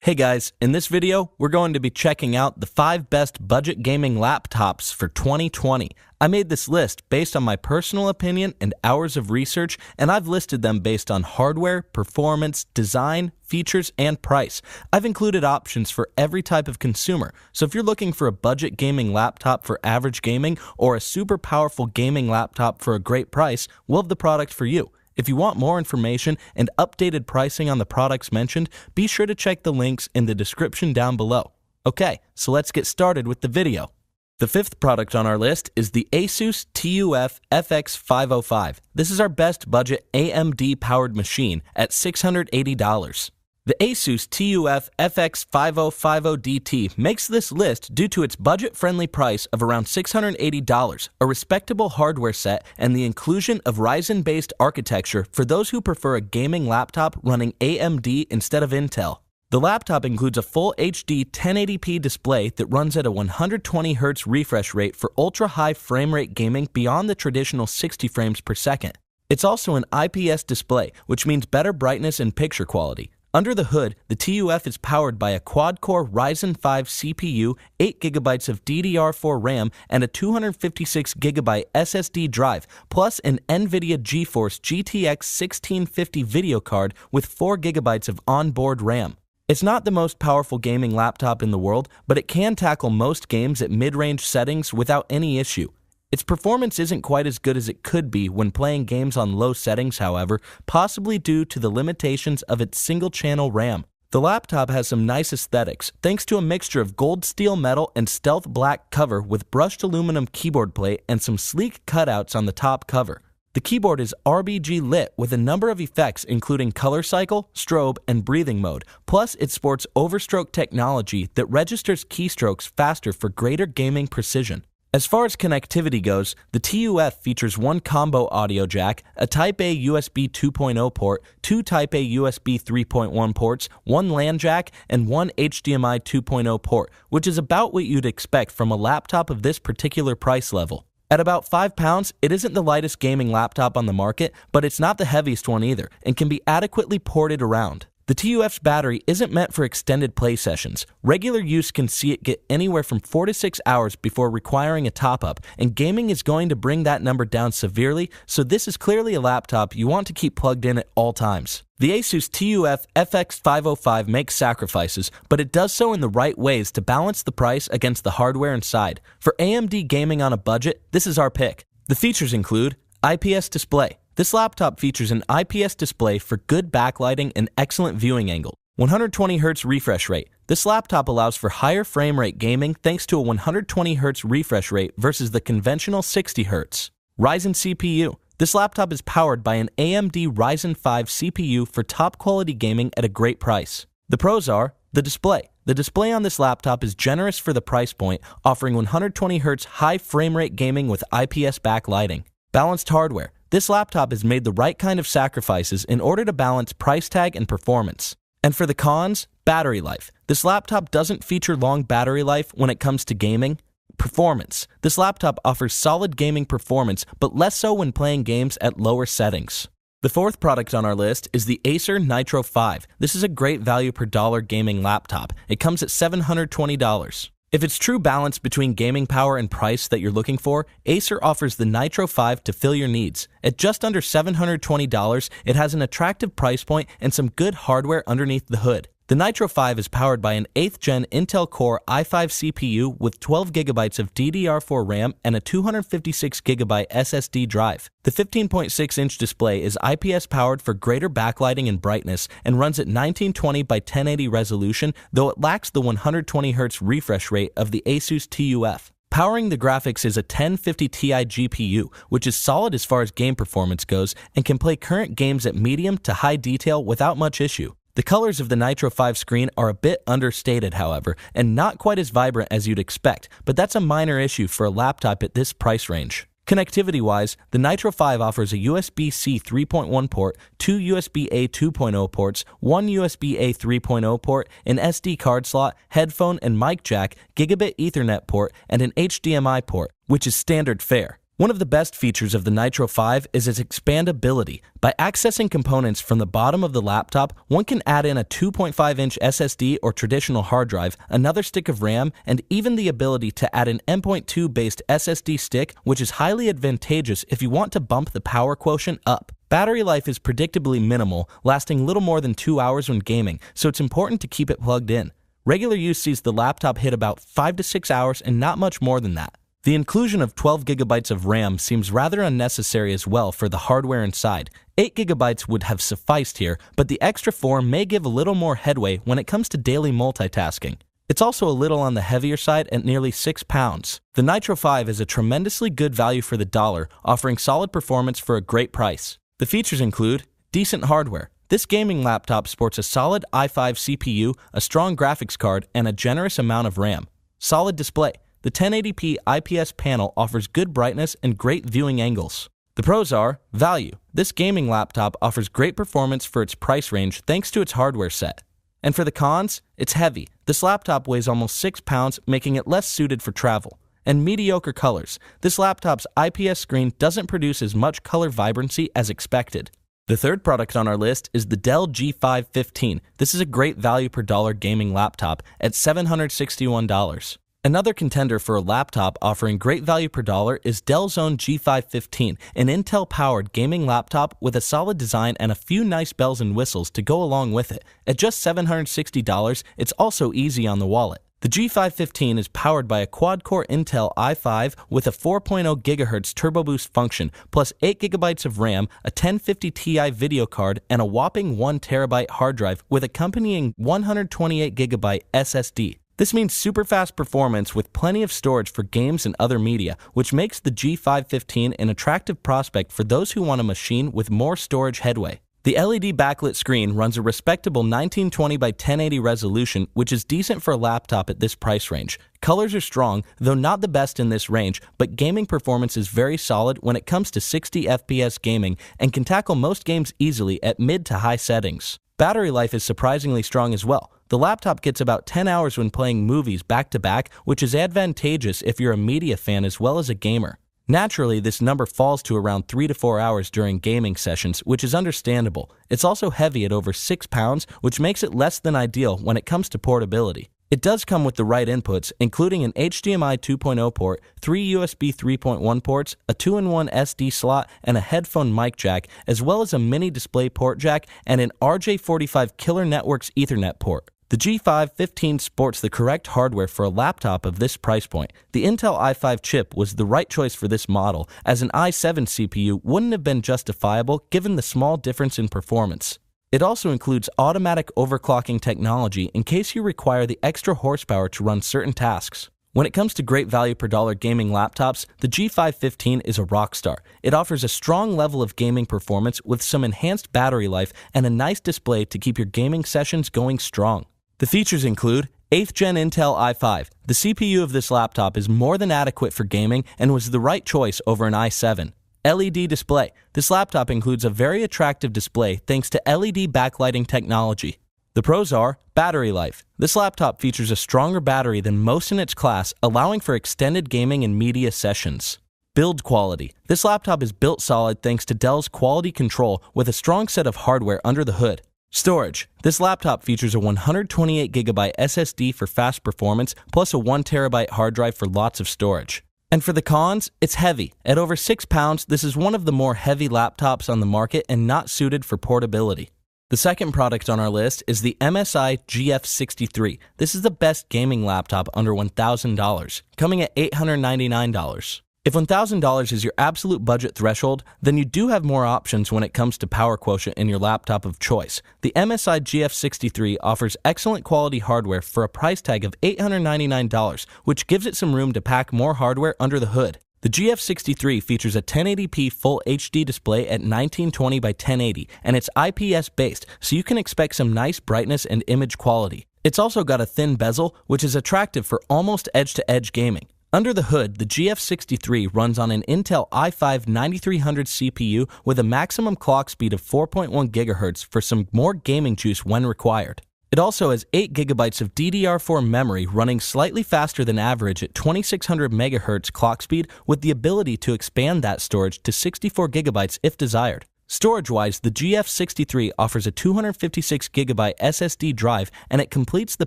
Hey guys, in this video, we're going to be checking out the 5 best budget gaming laptops for 2020. I made this list based on my personal opinion and hours of research, and I've listed them based on hardware, performance, design, features, and price. I've included options for every type of consumer, so if you're looking for a budget gaming laptop for average gaming or a super powerful gaming laptop for a great price, we'll have the product for you. If you want more information and updated pricing on the products mentioned, be sure to check the links in the description down below. Okay, so let's get started with the video. The 5th product on our list is the Asus TUF FX505. This is our best budget AMD-powered machine at $680. The Asus TUF FX5050DT makes this list due to its budget-friendly price of around $680, a respectable hardware set, and the inclusion of Ryzen-based architecture for those who prefer a gaming laptop running AMD instead of Intel. The laptop includes a full HD 1080p display that runs at a 120Hz refresh rate for ultra-high frame rate gaming beyond the traditional 60 frames per second. It's also an IPS display, which means better brightness and picture quality. Under the hood, the TUF is powered by a quad-core Ryzen 5 CPU, 8GB of DDR4 RAM, and a 256GB SSD drive, plus an NVIDIA GeForce GTX 1650 video card with 4GB of onboard RAM. It's not the most powerful gaming laptop in the world, but it can tackle most games at mid-range settings without any issue. Its performance isn't quite as good as it could be when playing games on low settings, however, possibly due to the limitations of its single-channel RAM. The laptop has some nice aesthetics, thanks to a mixture of gold steel metal and stealth black cover with brushed aluminum keyboard plate and some sleek cutouts on the top cover. The keyboard is RGB lit with a number of effects including color cycle, strobe, and breathing mode, plus it sports overstroke technology that registers keystrokes faster for greater gaming precision. As far as connectivity goes, the TUF features one combo audio jack, a Type-A USB 2.0 port, 2 Type-A USB 3.1 ports, one LAN jack, and one HDMI 2.0 port, which is about what you'd expect from a laptop of this particular price level. At about £5, it isn't the lightest gaming laptop on the market, but it's not the heaviest one either, and can be adequately ported around. The TUF's battery isn't meant for extended play sessions. Regular use can see it get anywhere from 4 to 6 hours before requiring a top-up, and gaming is going to bring that number down severely, so this is clearly a laptop you want to keep plugged in at all times. The Asus TUF FX505 makes sacrifices, but it does so in the right ways to balance the price against the hardware inside. For AMD gaming on a budget, this is our pick. The features include IPS display. This laptop features an IPS display for good backlighting and excellent viewing angle. 120Hz refresh rate. This laptop allows for higher frame rate gaming thanks to a 120Hz refresh rate versus the conventional 60Hz. Ryzen CPU. This laptop is powered by an AMD Ryzen 5 CPU for top quality gaming at a great price. The pros are the display. The display on this laptop is generous for the price point, offering 120Hz high frame rate gaming with IPS backlighting. Balanced hardware. This laptop has made the right kind of sacrifices in order to balance price tag and performance. And for the cons, battery life. This laptop doesn't feature long battery life when it comes to gaming. Performance. This laptop offers solid gaming performance, but less so when playing games at lower settings. The 4th product on our list is the Acer Nitro 5. This is a great value per dollar gaming laptop. It comes at $720. If it's true balance between gaming power and price that you're looking for, Acer offers the Nitro 5 to fill your needs. At just under $720, it has an attractive price point and some good hardware underneath the hood. The Nitro 5 is powered by an 8th Gen Intel Core i5 CPU with 12GB of DDR4 RAM and a 256GB SSD drive. The 15.6-inch display is IPS powered for greater backlighting and brightness and runs at 1920 by 1080 resolution, though it lacks the 120Hz refresh rate of the Asus TUF. Powering the graphics is a 1050 Ti GPU, which is solid as far as game performance goes and can play current games at medium to high detail without much issue. The colors of the Nitro 5 screen are a bit understated, however, and not quite as vibrant as you'd expect, but that's a minor issue for a laptop at this price range. Connectivity-wise, the Nitro 5 offers a USB-C 3.1 port, 2 USB-A 2.0 ports, 1 USB-A 3.0 port, an SD card slot, headphone and mic jack, gigabit Ethernet port, and an HDMI port, which is standard fare. One of the best features of the Nitro 5 is its expandability. By accessing components from the bottom of the laptop, one can add in a 2.5-inch SSD or traditional hard drive, another stick of RAM, and even the ability to add an M.2-based SSD stick, which is highly advantageous if you want to bump the power quotient up. Battery life is predictably minimal, lasting little more than 2 hours when gaming, so it's important to keep it plugged in. Regular use sees the laptop hit about 5 to 6 hours and not much more than that. The inclusion of 12 gigabytes of RAM seems rather unnecessary as well for the hardware inside. 8 gigabytes would have sufficed here, but the extra 4 may give a little more headway when it comes to daily multitasking. It's also a little on the heavier side at nearly 6 pounds. The Nitro 5 is a tremendously good value for the dollar, offering solid performance for a great price. The features include decent hardware. This gaming laptop sports a solid i5 CPU, a strong graphics card, and a generous amount of RAM. Solid display. The 1080p IPS panel offers good brightness and great viewing angles. The pros are value. This gaming laptop offers great performance for its price range thanks to its hardware set. And for the cons, it's heavy. This laptop weighs almost 6 pounds, making it less suited for travel. And mediocre colors. This laptop's IPS screen doesn't produce as much color vibrancy as expected. The third product on our list is the Dell G5 15. This is a great value per dollar gaming laptop at $761. Another contender for a laptop offering great value per dollar is Dell's own G5 15, an Intel-powered gaming laptop with a solid design and a few nice bells and whistles to go along with it. At just $760, it's also easy on the wallet. The G5 15 is powered by a quad-core Intel i5 with a 4.0 GHz turbo boost function, plus 8 GB of RAM, a 1050 Ti video card, and a whopping 1 TB hard drive with accompanying 128 GB SSD. This means super fast performance with plenty of storage for games and other media, which makes the G5 15 an attractive prospect for those who want a machine with more storage headway. The LED backlit screen runs a respectable 1920 by 1080 resolution, which is decent for a laptop at this price range. Colors are strong, though not the best in this range, but gaming performance is very solid when it comes to 60 FPS gaming and can tackle most games easily at mid to high settings. Battery life is surprisingly strong as well. The laptop gets about 10 hours when playing movies back-to-back, which is advantageous if you're a media fan as well as a gamer. Naturally, this number falls to around 3 to 4 hours during gaming sessions, which is understandable. It's also heavy at over 6 pounds, which makes it less than ideal when it comes to portability. It does come with the right inputs, including an HDMI 2.0 port, 3 USB 3.1 ports, a 2-in-1 SD slot, and a headphone mic jack, as well as a mini display port jack and an RJ45 Killer Networks Ethernet port. The G5 15 sports the correct hardware for a laptop of this price point. The Intel i5 chip was the right choice for this model, as an i7 CPU wouldn't have been justifiable given the small difference in performance. It also includes automatic overclocking technology in case you require the extra horsepower to run certain tasks. When it comes to great value per dollar gaming laptops, the G5 15 is a rock star. It offers a strong level of gaming performance with some enhanced battery life and a nice display to keep your gaming sessions going strong. The features include 8th Gen Intel i5. The CPU of this laptop is more than adequate for gaming and was the right choice over an i7. LED display. This laptop includes a very attractive display thanks to LED backlighting technology. The pros are battery life. This laptop features a stronger battery than most in its class, allowing for extended gaming and media sessions. Build quality. This laptop is built solid thanks to Dell's quality control with a strong set of hardware under the hood. Storage. This laptop features a 128 GB SSD for fast performance, plus a 1 TB hard drive for lots of storage. And for the cons, it's heavy. At over 6 pounds, this is one of the more heavy laptops on the market and not suited for portability. The second product on our list is the MSI GF63. This is the best gaming laptop under $1,000, coming at $899. If $1,000 is your absolute budget threshold, then you do have more options when it comes to power quotient in your laptop of choice. The MSI GF63 offers excellent quality hardware for a price tag of $899, which gives it some room to pack more hardware under the hood. The GF63 features a 1080p Full HD display at 1920 by 1080, and it's IPS based, so you can expect some nice brightness and image quality. It's also got a thin bezel, which is attractive for almost edge-to-edge gaming. Under the hood, the GF63 runs on an Intel i5 9300 CPU with a maximum clock speed of 4.1 GHz for some more gaming juice when required. It also has 8 GB of DDR4 memory running slightly faster than average at 2600 MHz clock speed, with the ability to expand that storage to 64 GB if desired. Storage-wise, the GF63 offers a 256 GB SSD drive, and it completes the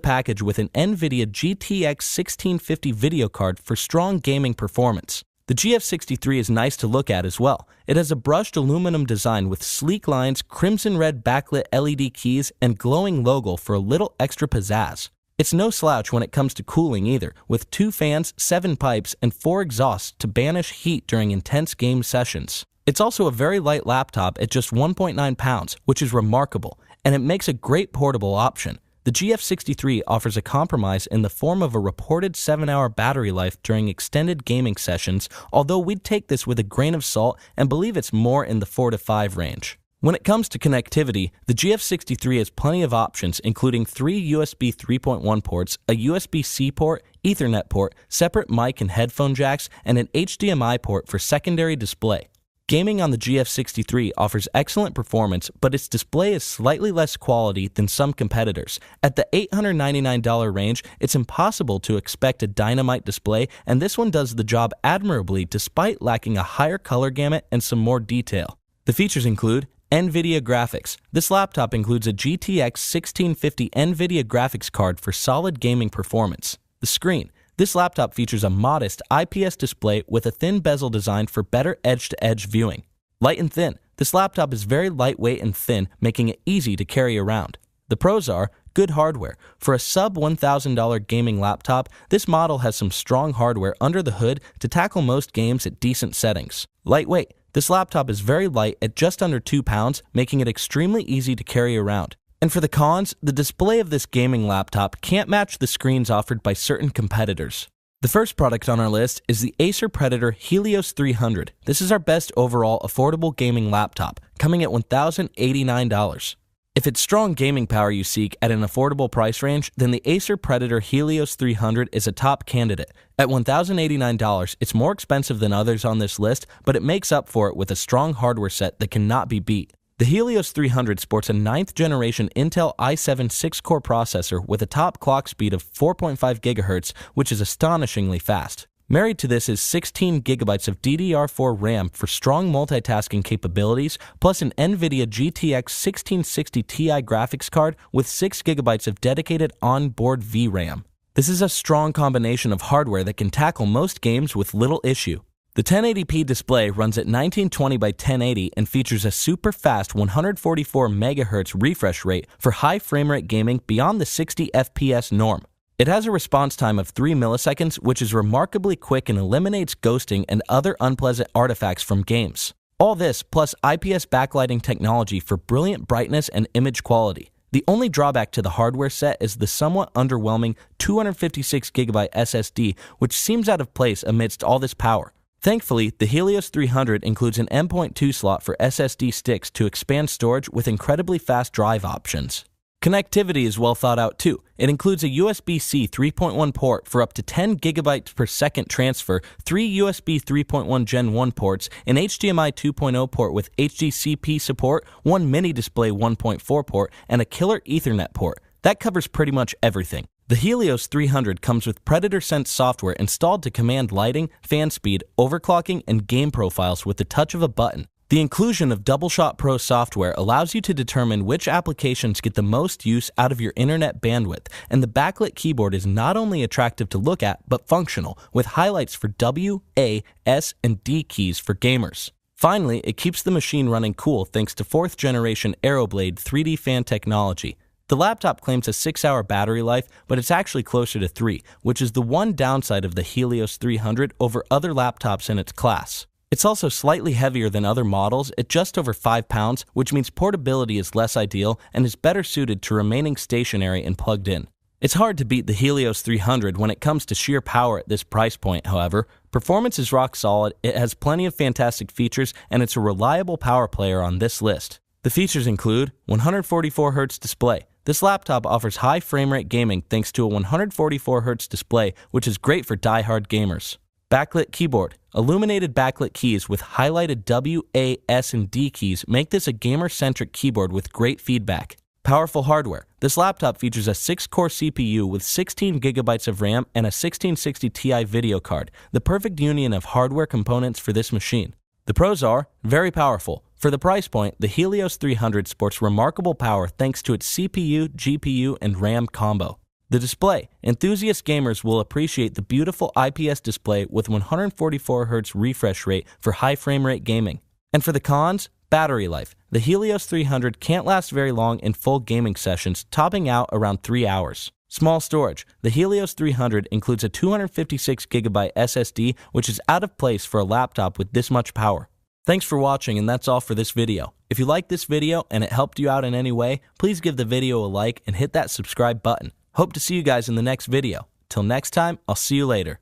package with an NVIDIA GTX 1650 video card for strong gaming performance. The GF63 is nice to look at as well. It has a brushed aluminum design with sleek lines, crimson red backlit LED keys, and glowing logo for a little extra pizzazz. It's no slouch when it comes to cooling either, with 2 fans, 7 pipes, and 4 exhausts to banish heat during intense game sessions. It's also a very light laptop at just 1.9 pounds, which is remarkable, and it makes a great portable option. The GF63 offers a compromise in the form of a reported 7-hour battery life during extended gaming sessions, although we'd take this with a grain of salt and believe it's more in the 4 to 5 range. When it comes to connectivity, the GF63 has plenty of options, including 3 USB 3.1 ports, a USB-C port, Ethernet port, separate mic and headphone jacks, and an HDMI port for secondary display. Gaming on the GF63 offers excellent performance, but its display is slightly less quality than some competitors. At the $899 range, it's impossible to expect a dynamite display, and this one does the job admirably despite lacking a higher color gamut and some more detail. The features include NVIDIA graphics. This laptop includes a GTX 1650 NVIDIA graphics card for solid gaming performance. The screen. This laptop features a modest IPS display with a thin bezel designed for better edge-to-edge viewing. Light and thin. This laptop is very lightweight and thin, making it easy to carry around. The pros are good hardware. For a sub-$1,000 gaming laptop, this model has some strong hardware under the hood to tackle most games at decent settings. Lightweight. This laptop is very light at just under 2 pounds, making it extremely easy to carry around. And for the cons, the display of this gaming laptop can't match the screens offered by certain competitors. The first product on our list is the Acer Predator Helios 300. This is our best overall affordable gaming laptop, coming at $1,089. If it's strong gaming power you seek at an affordable price range, then the Acer Predator Helios 300 is a top candidate. At $1,089, it's more expensive than others on this list, but it makes up for it with a strong hardware set that cannot be beat. The Helios 300 sports a 9th generation Intel i7 6-core processor with a top clock speed of 4.5 GHz, which is astonishingly fast. Married to this is 16 GB of DDR4 RAM for strong multitasking capabilities, plus an NVIDIA GTX 1660 Ti graphics card with 6 GB of dedicated onboard VRAM. This is a strong combination of hardware that can tackle most games with little issue. The 1080p display runs at 1920 by 1080 and features a super fast 144 MHz refresh rate for high frame rate gaming beyond the 60 FPS norm. It has a response time of 3 milliseconds, which is remarkably quick and eliminates ghosting and other unpleasant artifacts from games. All this plus IPS backlighting technology for brilliant brightness and image quality. The only drawback to the hardware set is the somewhat underwhelming 256 GB SSD, which seems out of place amidst all this power. Thankfully, the Helios 300 includes an M.2 slot for SSD sticks to expand storage with incredibly fast drive options. Connectivity is well thought out too. It includes a USB-C 3.1 port for up to 10 GB per second transfer, 3 USB 3.1 Gen 1 ports, an HDMI 2.0 port with HDCP support, 1 mini display 1.4 port, and a killer Ethernet port. That covers pretty much everything. The Helios 300 comes with Predator Sense software installed to command lighting, fan speed, overclocking, and game profiles with the touch of a button. The inclusion of DoubleShot Pro software allows you to determine which applications get the most use out of your internet bandwidth, and the backlit keyboard is not only attractive to look at, but functional, with highlights for W, A, S, and D keys for gamers. Finally, it keeps the machine running cool thanks to 4th generation Aeroblade 3D fan technology. The laptop claims a 6-hour battery life, but it's actually closer to 3, which is the one downside of the Helios 300 over other laptops in its class. It's also slightly heavier than other models at just over 5 pounds, which means portability is less ideal and is better suited to remaining stationary and plugged in. It's hard to beat the Helios 300 when it comes to sheer power at this price point, however. Performance is rock solid, it has plenty of fantastic features, and it's a reliable power player on this list. The features include 144Hz display. This laptop offers high frame rate gaming thanks to a 144Hz display, which is great for die-hard gamers. Backlit keyboard. Illuminated backlit keys with highlighted W, A, S, and D keys make this a gamer-centric keyboard with great feedback. Powerful hardware. This laptop features a 6-core CPU with 16 gigabytes of RAM and a 1660 Ti video card, the perfect union of hardware components for this machine. The pros are very powerful. For the price point, the Helios 300 sports remarkable power thanks to its CPU, GPU, and RAM combo. The display. Enthusiast gamers will appreciate the beautiful IPS display with 144Hz refresh rate for high frame rate gaming. And for the cons, battery life. The Helios 300 can't last very long in full gaming sessions, topping out around 3 hours. Small storage. The Helios 300 includes a 256GB SSD, which is out of place for a laptop with this much power. Thanks for watching, and that's all for this video. If you liked this video and it helped you out in any way, please give the video a like and hit that subscribe button. Hope to see you guys in the next video. Till next time, I'll see you later.